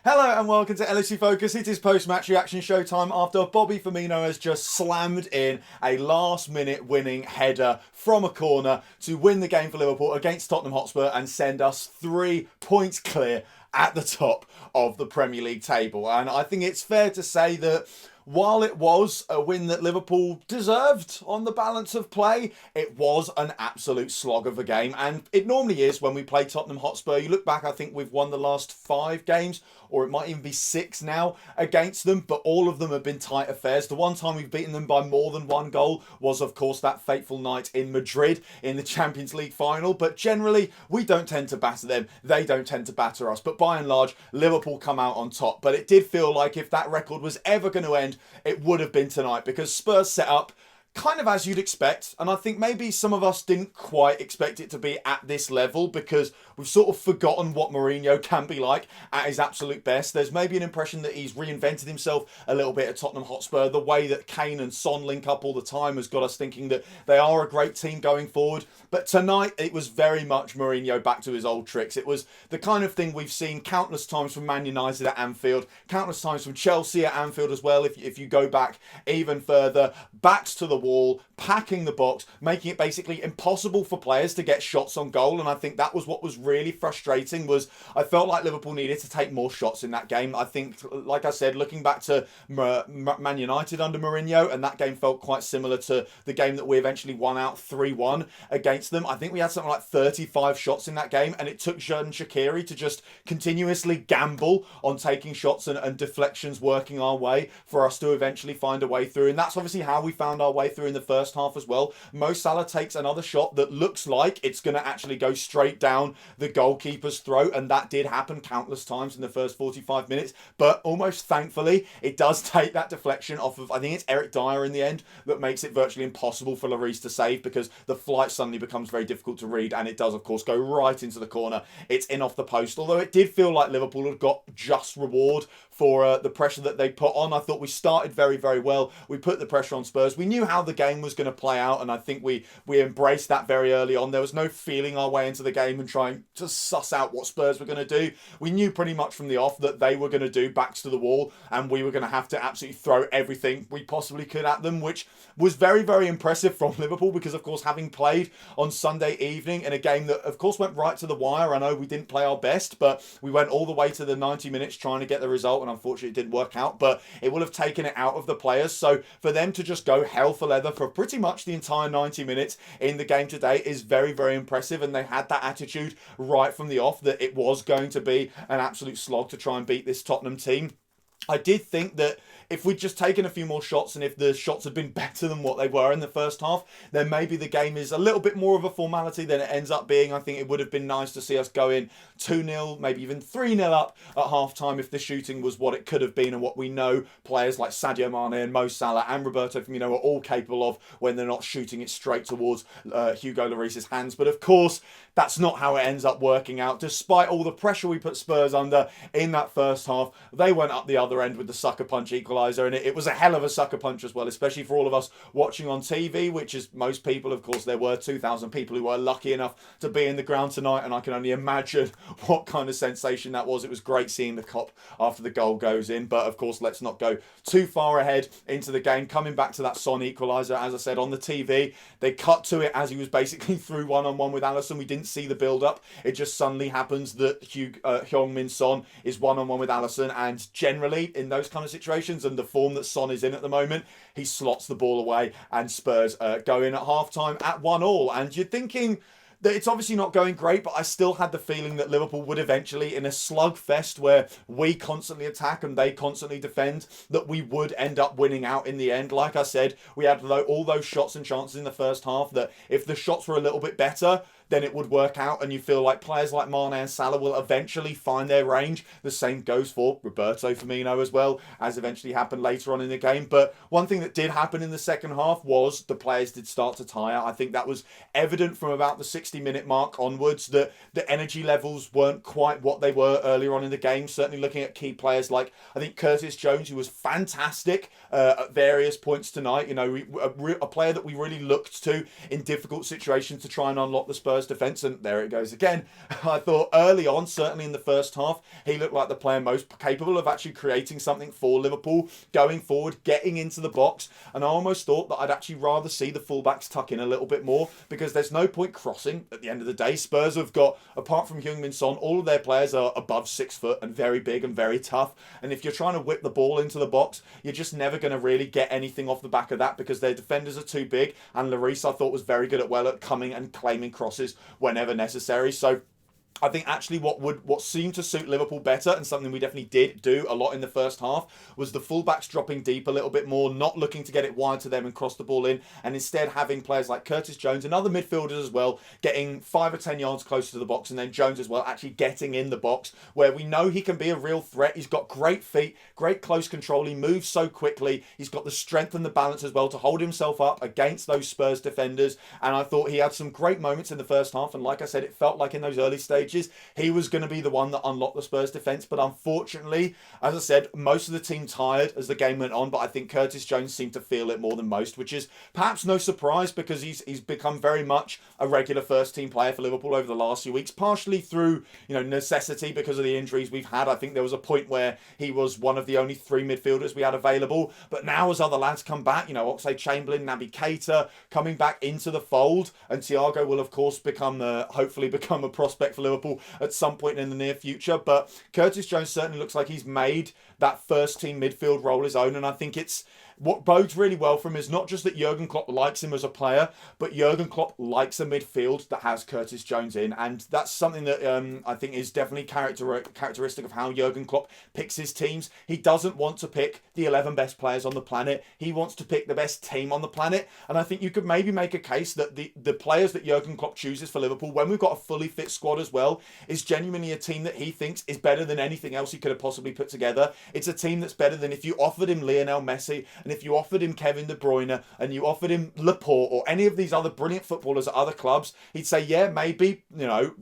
Hello and welcome to LSC Focus. It is post-match reaction showtime after Bobby Firmino has just slammed in a last-minute winning header from a corner to win the game for Liverpool against Tottenham Hotspur and send us 3 points clear at the top of the Premier League table. And I think it's fair to say that while it was a win that Liverpool deserved on the balance of play, it was an absolute slog of a game. And it normally is when we play Tottenham Hotspur. You look back, I think we've won the last 5 games, or it might even be 6 now against them, but all of them have been tight affairs. The one time we've beaten them by more than 1 goal was, of course, that fateful night in Madrid in the Champions League final. But generally, we don't tend to batter them. They don't tend to batter us. But by and large, Liverpool come out on top. But it did feel like if that record was ever going to end, it would have been tonight, because Spurs set up kind of as you'd expect, and I think maybe some of us didn't quite expect it to be at this level because we've sort of forgotten what Mourinho can be like at his absolute best. There's maybe an impression that he's reinvented himself a little bit at Tottenham Hotspur. The way that Kane and Son link up all the time has got us thinking that they are a great team going forward. But tonight, it was very much Mourinho back to his old tricks. It was the kind of thing we've seen countless times from Man United at Anfield, countless times from Chelsea at Anfield as well, if you go back even further. Backs to the wall, packing the box, making it basically impossible for players to get shots on goal. And I think that was what was really frustrating. Was I felt like Liverpool needed to take more shots in that game. I think, like I said, looking back to Man United under Mourinho, and that game felt quite similar to the game that we eventually won out 3-1 against them. I think we had something like 35 shots in that game, and it took Xherdan Shaqiri to just continuously gamble on taking shots and deflections working our way for us to eventually find a way through. And that's obviously how we found our way through in the first half as well. Mo Salah takes another shot that looks like it's going to actually go straight down the goalkeeper's throat, and that did happen countless times in the first 45 minutes. But almost thankfully, it does take that deflection off of, I think it's Eric Dyer in the end, that makes it virtually impossible for Lloris to save, because the flight suddenly becomes very difficult to read, and it does, of course, go right into the corner. It's in off the post, although it did feel like Liverpool had got just reward for the pressure that they put on. I thought we started very, very well. We put the pressure on Spurs. We knew how the game was going to play out, and I think we embraced that very early on. There was no feeling our way into the game and trying to suss out what Spurs were going to do. We knew pretty much from the off that they were going to do backs to the wall, and we were going to have to absolutely throw everything we possibly could at them, which was very, very impressive from Liverpool, because, of course, having played on Sunday evening in a game that, of course, went right to the wire. I know we didn't play our best, but we went all the way to the 90 minutes trying to get the result, and unfortunately it didn't work out, but it will have taken it out of the players. So for them to just go hell for leather for pretty much the entire 90 minutes in the game today is very, very impressive, and they had that attitude right from the off that it was going to be an absolute slog to try and beat this Tottenham team. I did think that if we'd just taken a few more shots, and if the shots had been better than what they were in the first half, then maybe the game is a little bit more of a formality than it ends up being. I think it would have been nice to see us go in 2-0, maybe even 3-0 up at half-time if the shooting was what it could have been, and what we know players like Sadio Mane and Mo Salah and Roberto Firmino are all capable of when they're not shooting it straight towards Hugo Lloris's hands. But of course, that's not how it ends up working out. Despite all the pressure we put Spurs under in that first half, they went up the other end with the sucker punch equaliser, and it was a hell of a sucker punch as well, especially for all of us watching on TV, which is most people. Of course, there were 2,000 people who were lucky enough to be in the ground tonight, and I can only imagine what kind of sensation that was. It was great seeing the cop after the goal goes in, but of course, let's not go too far ahead into the game. Coming back to that Son equaliser, as I said, on the TV, they cut to it as he was basically through one-on-one with Alisson. We didn't see the build-up. It just suddenly happens that Heung-min Son is one-on-one with Alisson, and generally in those kind of situations, and the form that Son is in at the moment, he slots the ball away, and Spurs go in at half-time at 1-1. And you're thinking that it's obviously not going great, but I still had the feeling that Liverpool would eventually, in a slugfest where we constantly attack and they constantly defend, that we would end up winning out in the end. Like I said, we had all those shots and chances in the first half that if the shots were a little bit better, then it would work out, and you feel like players like Mane and Salah will eventually find their range. The same goes for Roberto Firmino as well, as eventually happened later on in the game. But one thing that did happen in the second half was the players did start to tire. I think that was evident from about the 60-minute mark onwards, that the energy levels weren't quite what they were earlier on in the game. Certainly looking at key players like, I think, Curtis Jones, who was fantastic at various points tonight. You know, a player that we really looked to in difficult situations to try and unlock the Spurs Spurs defence, and there it goes again. I thought early on, certainly in the first half, he looked like the player most capable of actually creating something for Liverpool, going forward, getting into the box, and I almost thought that I'd actually rather see the fullbacks tuck in a little bit more, because there's no point crossing at the end of the day. Spurs have got, apart from Heung-min Son, all of their players are above 6 foot and very big and very tough, and if you're trying to whip the ball into the box, you're just never going to really get anything off the back of that, because their defenders are too big, and Lloris, I thought, was very good at coming and claiming crosses whenever necessary. So I think actually what seemed to suit Liverpool better, and something we definitely did do a lot in the first half, was the fullbacks dropping deep a little bit more, not looking to get it wide to them and cross the ball in, and instead having players like Curtis Jones and other midfielders as well getting 5 or 10 yards closer to the box, and then Jones as well actually getting in the box, where we know he can be a real threat. He's got great feet, great close control, he moves so quickly, he's got the strength and the balance as well to hold himself up against those Spurs defenders, and I thought he had some great moments in the first half, and like I said, it felt like in those early stages he was going to be the one that unlocked the Spurs defence. But unfortunately, as I said, most of the team tired as the game went on, but I think Curtis Jones seemed to feel it more than most, which is perhaps no surprise, because he's become very much a regular first team player for Liverpool over the last few weeks, partially through necessity because of the injuries we've had. I think there was a point where he was one of the only 3 midfielders we had available, but now as other lads come back, Oxlade-Chamberlain, Naby Keita coming back into the fold, and Thiago will of course hopefully become a prospect for Liverpool at some point in the near future. But Curtis Jones certainly looks like he's made that first team midfield role his own, and I think it's what bodes really well for him is not just that Jurgen Klopp likes him as a player, but Jurgen Klopp likes a midfield that has Curtis Jones in, and that's something that I think is definitely characteristic of how Jurgen Klopp picks his teams. He doesn't want to pick the 11 best players on the planet. He wants to pick the best team on the planet, and I think you could maybe make a case that the players that Jurgen Klopp chooses for Liverpool, when we've got a fully fit squad as well, is genuinely a team that he thinks is better than anything else he could have possibly put together. It's a team that's better than if you offered him Lionel Messi, and if you offered him Kevin De Bruyne, and you offered him Laporte or any of these other brilliant footballers at other clubs, he'd say, yeah, maybe,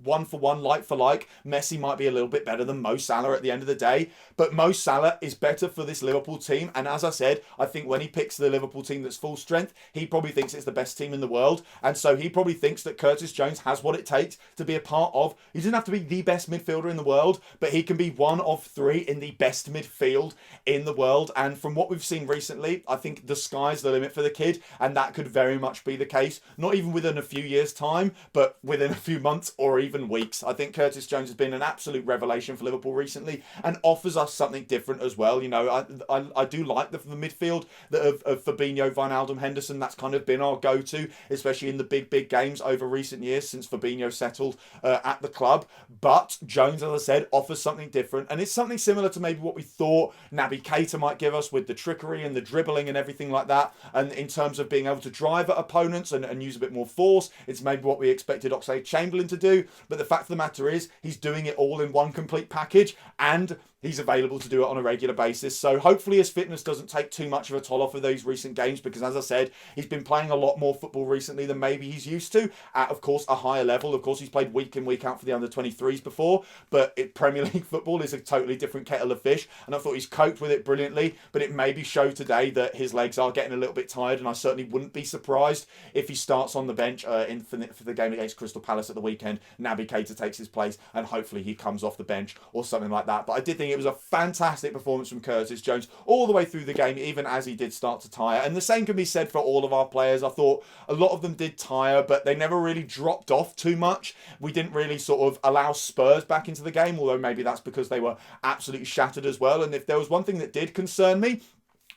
one for one, like for like, Messi might be a little bit better than Mo Salah at the end of the day, but Mo Salah is better for this Liverpool team. And as I said, I think when he picks the Liverpool team that's full strength, he probably thinks it's the best team in the world, and so he probably thinks that Curtis Jones has what it takes to be a part of, he doesn't have to be the best midfielder in the world, but he can be one of 3 in the best midfield in the world. And from what we've seen recently, I think the sky's the limit for the kid, and that could very much be the case, not even within a few years' time, but within a few months or even weeks. I think Curtis Jones has been an absolute revelation for Liverpool recently, and offers us something different as well. I do like the midfield of Fabinho, Wijnaldum, Henderson. That's kind of been our go-to, especially in the big games over recent years since Fabinho settled at the club. But Jones, as I said, offers something different, and it's something similar to maybe what we thought Naby Keita might give us with the trickery and the dribbling and everything like that, and in terms of being able to drive at opponents and use a bit more force, it's maybe what we expected Oxlade-Chamberlain to do. But the fact of the matter is, he's doing it all in one complete package, and he's available to do it on a regular basis. So hopefully his fitness doesn't take too much of a toll off of those recent games, because as I said, he's been playing a lot more football recently than maybe he's used to, at of course a higher level. Of course he's played week in, week out for the under-23s before, but Premier League football is a totally different kettle of fish, and I thought he's coped with it brilliantly. But it maybe showed today that his legs are getting a little bit tired, and I certainly wouldn't be surprised if he starts on the bench for the game against Crystal Palace at the weekend. Naby Keita takes his place, and hopefully he comes off the bench or something like that. But I did think it was a fantastic performance from Curtis Jones all the way through the game, even as he did start to tire. And the same can be said for all of our players. I thought a lot of them did tire, but they never really dropped off too much. We didn't really sort of allow Spurs back into the game, although maybe that's because they were absolutely shattered as well. And if there was one thing that did concern me,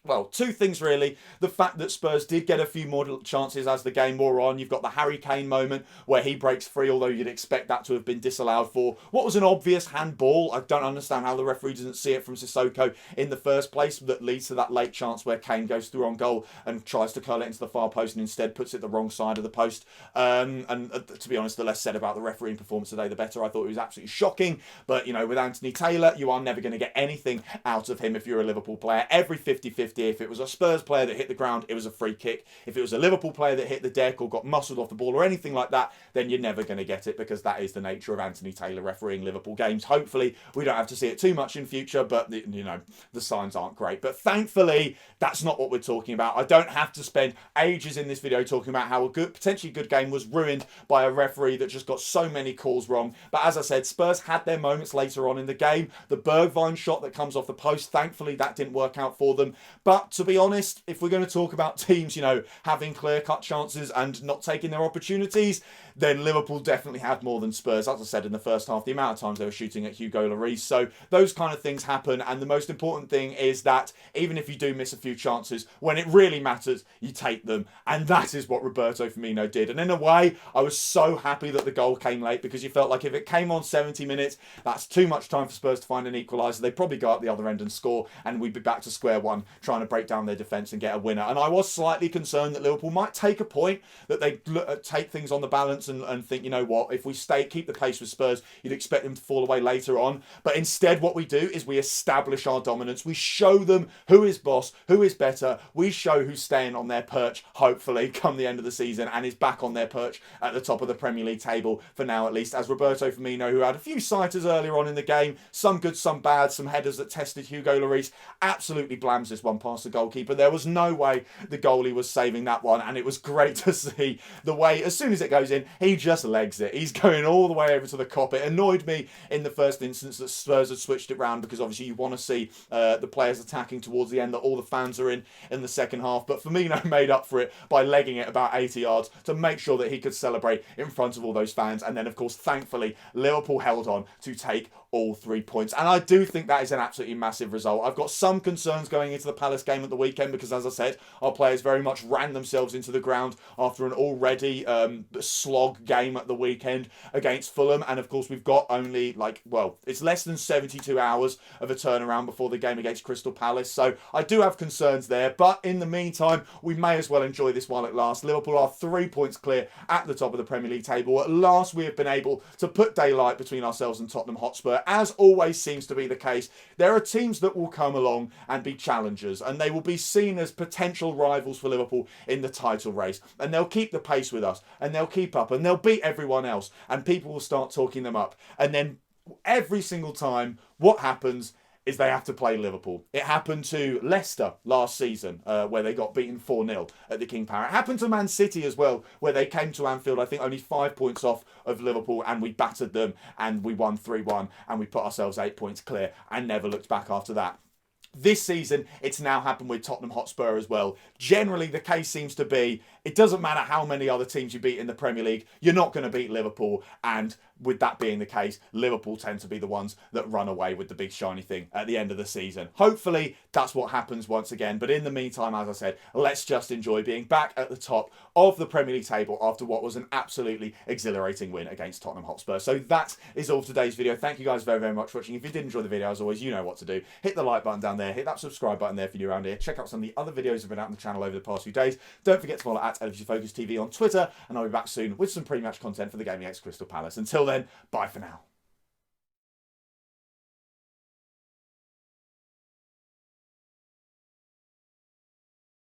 well, 2 things really. The fact that Spurs did get a few more chances as the game wore on. You've got the Harry Kane moment where he breaks free, although you'd expect that to have been disallowed for what was an obvious handball. I don't understand how the referee doesn't see it from Sissoko in the first place, that leads to that late chance where Kane goes through on goal and tries to curl it into the far post and instead puts it the wrong side of the post. To be honest, the less said about the refereeing performance today, the better. I thought it was absolutely shocking. But, with Anthony Taylor, you are never going to get anything out of him if you're a Liverpool player. Every 50-50 50-50. If it was a Spurs player that hit the ground, it was a free kick. If it was a Liverpool player that hit the deck or got muscled off the ball or anything like that, then you're never going to get it, because that is the nature of Anthony Taylor refereeing Liverpool games. Hopefully, we don't have to see it too much in future, but the signs aren't great. But thankfully, that's not what we're talking about. I don't have to spend ages in this video talking about how a potentially good game was ruined by a referee that just got so many calls wrong. But as I said, Spurs had their moments later on in the game. The Bergwijn shot that comes off the post, thankfully that didn't work out for them. But to be honest, if we're going to talk about teams, having clear-cut chances and not taking their opportunities, then Liverpool definitely had more than Spurs. As I said in the first half, the amount of times they were shooting at Hugo Lloris. So those kind of things happen. And the most important thing is that even if you do miss a few chances, when it really matters, you take them. And that is what Roberto Firmino did. And in a way, I was so happy that the goal came late, because you felt like if it came on 70 minutes, that's too much time for Spurs to find an equaliser. They'd probably go up the other end and score, and we'd be back to square one, trying to break down their defence and get a winner. And I was slightly concerned that Liverpool might take a point, that they'd take things on the balance and think, you know what, if we keep the pace with Spurs, you'd expect them to fall away later on. But instead, what we do is we establish our dominance. We show them who is boss, who is better. We show who's staying on their perch, hopefully, come the end of the season, and is back on their perch at the top of the Premier League table, for now at least, as Roberto Firmino, who had a few sighters earlier on in the game, some good, some bad, some headers that tested Hugo Lloris, absolutely blams this one past the goalkeeper. There was no way the goalie was saving that one, and it was great to see the way, as soon as it goes in, he just legs it. He's going all the way over to the Kop. It annoyed me in the first instance that Spurs had switched it round, because obviously you want to see the players attacking towards the end, that all the fans are in the second half. But Firmino made up for it by legging it about 80 yards to make sure that he could celebrate in front of all those fans. And then, of course, thankfully, Liverpool held on to take all 3 points. And I do think that is an absolutely massive result. I've got some concerns going into the Palace game at the weekend, because, as I said, our players very much ran themselves into the ground after an already slog game at the weekend against Fulham. And of course, we've got only it's less than 72 hours of a turnaround before the game against Crystal Palace. So I do have concerns there. But in the meantime, we may as well enjoy this while it lasts. Liverpool are 3 points clear at the top of the Premier League table. At last, we have been able to put daylight between ourselves and Tottenham Hotspur. As always seems to be the case, there are teams that will come along and be challengers, and they will be seen as potential rivals for Liverpool in the title race, and they'll keep the pace with us, and they'll keep up, and they'll beat everyone else, and people will start talking them up. And then every single time, what happens is they have to play Liverpool. It happened to Leicester last season, where they got beaten 4-0 at the King Power. It happened to Man City as well, where they came to Anfield, I think, only 5 points off of Liverpool, and we battered them, and we won 3-1, and we put ourselves 8 points clear, and never looked back after that. This season, it's now happened with Tottenham Hotspur as well. Generally, the case seems to be, it doesn't matter how many other teams you beat in the Premier League, you're not going to beat Liverpool. And with that being the case, Liverpool tend to be the ones that run away with the big shiny thing at the end of the season. Hopefully, that's what happens once again. But in the meantime, as I said, let's just enjoy being back at the top of the Premier League table after what was an absolutely exhilarating win against Tottenham Hotspur. So that is all for today's video. Thank you guys very, very much for watching. If you did enjoy the video, as always, you know what to do. Hit the like button down there. Hit that subscribe button there if you're new around here. Check out some of the other videos that have been out on the channel over the past few days. Don't forget to follow at LIVTOT TV on Twitter, and I'll be back soon with some pre-match content for the game against Crystal Palace. Until then, bye for now.